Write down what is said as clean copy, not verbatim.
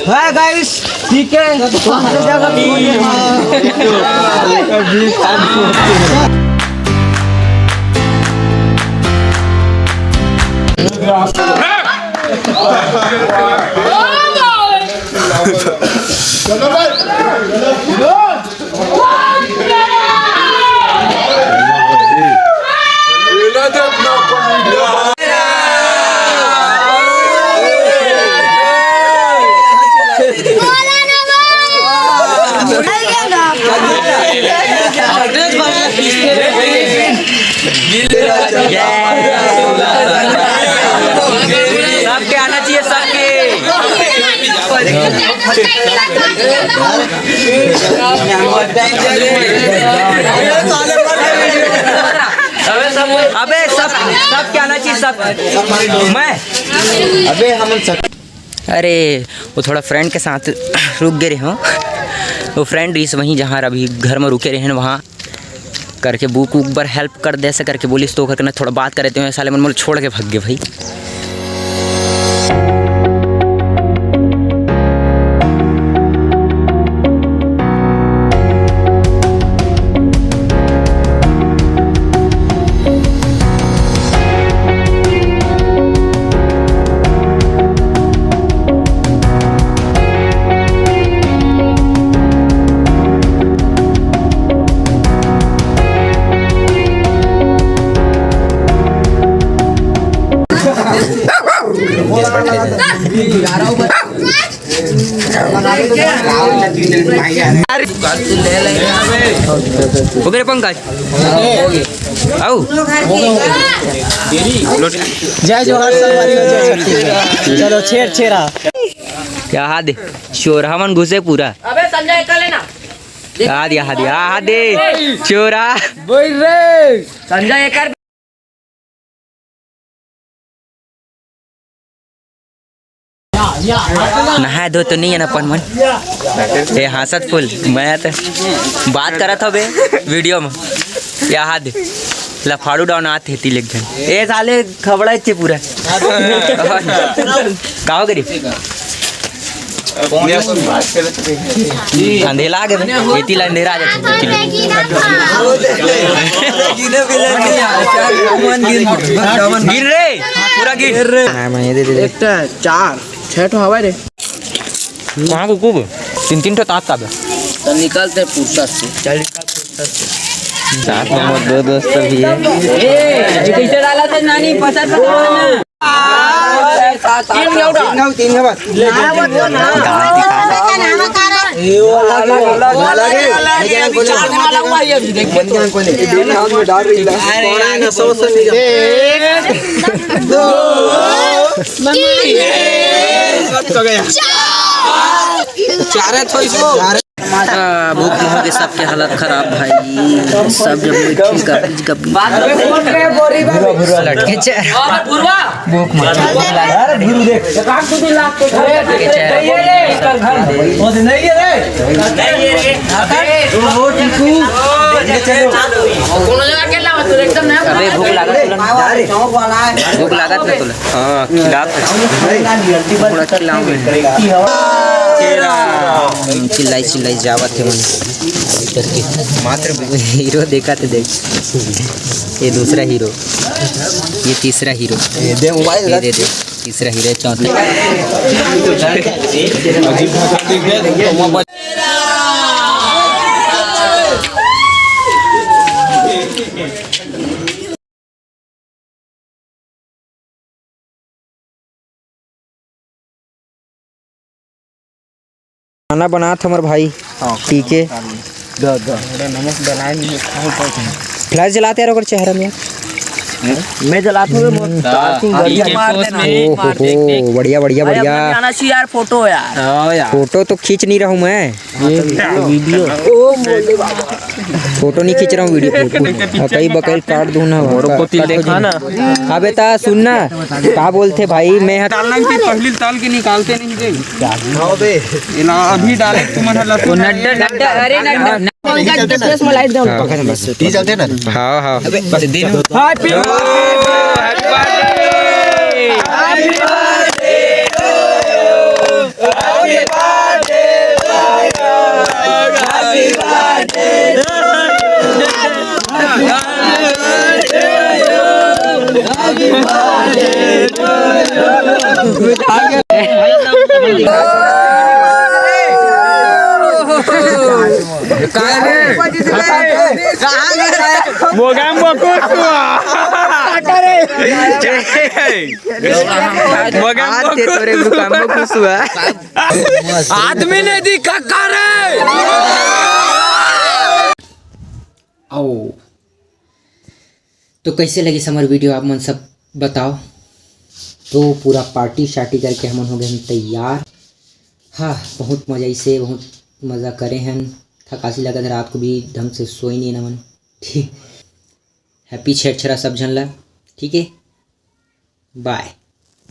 है गाइस, ठीक है। सबके आना चाहिए, सबके। अबे सब क्या आना चाहिए, सब। मैं अबे हम सब, अरे वो थोड़ा फ्रेंड के साथ रुक गए रहे हो। वो फ्रेंड इस वहीं जहाँ अभी घर में रुके रहे हैं वहाँ करके बुक वूक पर हेल्प कर दे ऐसे करके बोली तो करके ना थोड़ा बात कर रहे थे। साले मन छोड़ के भाग गए भाई। हो गए पंकज, आओ। जय जोहार चलो cherchera क्या हाथ चोरा मन घुसे पूरा। अबे संजय कर लेना। हाथ दे चोरा बोल रे संजय कर। नहाए धो तो नहीं है ना अपन मन। ये हंसत फुल मैं तो बात करा था बे वीडियो में। या हाथ लफाड़ू डाउन आते ती लिख जन ए साले खबड़ा इच्छे पूरा काहो करी अंधेला आ गए एती ला अंधेरा आ जाते गिर रे पूरा गिर रे। एक 4 6 ठो हवा रे। वहाँ को खूब 3 ठो तात का तो निकलते फुर्सत से। चल साथ में दो दोस्त भी है। कैसे डाला थे नानी पता ना। तीन बस भूख के सबके हालत खराब भाई। सब जब लटके भूख भूख लागत ना तुला। हाँ चिल्लाई जावत थे मन मात्र हीरो देखा थे देख। ये दूसरा हीरो, ये तीसरा हीरो, दे मोबाइल दे तीसरा हीरो, चौथा खाना बना था हमारे भाई। ठीक है नमक बनाए नहीं फ्लैश जलाते यार चेहरा में। मैं जलाता हूँ। बढ़िया बढ़िया बढ़िया यार फोटो यार फोटो तो खींच नहीं रहा हूँ मैं। वीडियो फोटो नहीं खींच रहा हूँ, वीडियो कई बकैल काट दूँ ना। अबे ता सुनना क्या बोलते भाई। मैं पहले ताल के निकालते नहीं थे अभी डाले तुम। हाँ हाँ Happy birthday to you. Happy birthday आदमी ने दिखा करे। आओ तो कैसे लगी समर वीडियो आप मन सब बताओ। तो पूरा पार्टी शार्टी करके हम हो गए हम तैयार। हाँ बहुत मजा से बहुत मज़ा करे हैं। थकासी लगा था रात को भी ढंग से सोई नहीं ना मन। ठीक हैप्पी छेरछेरा सब झन ला। ठीक है बाय।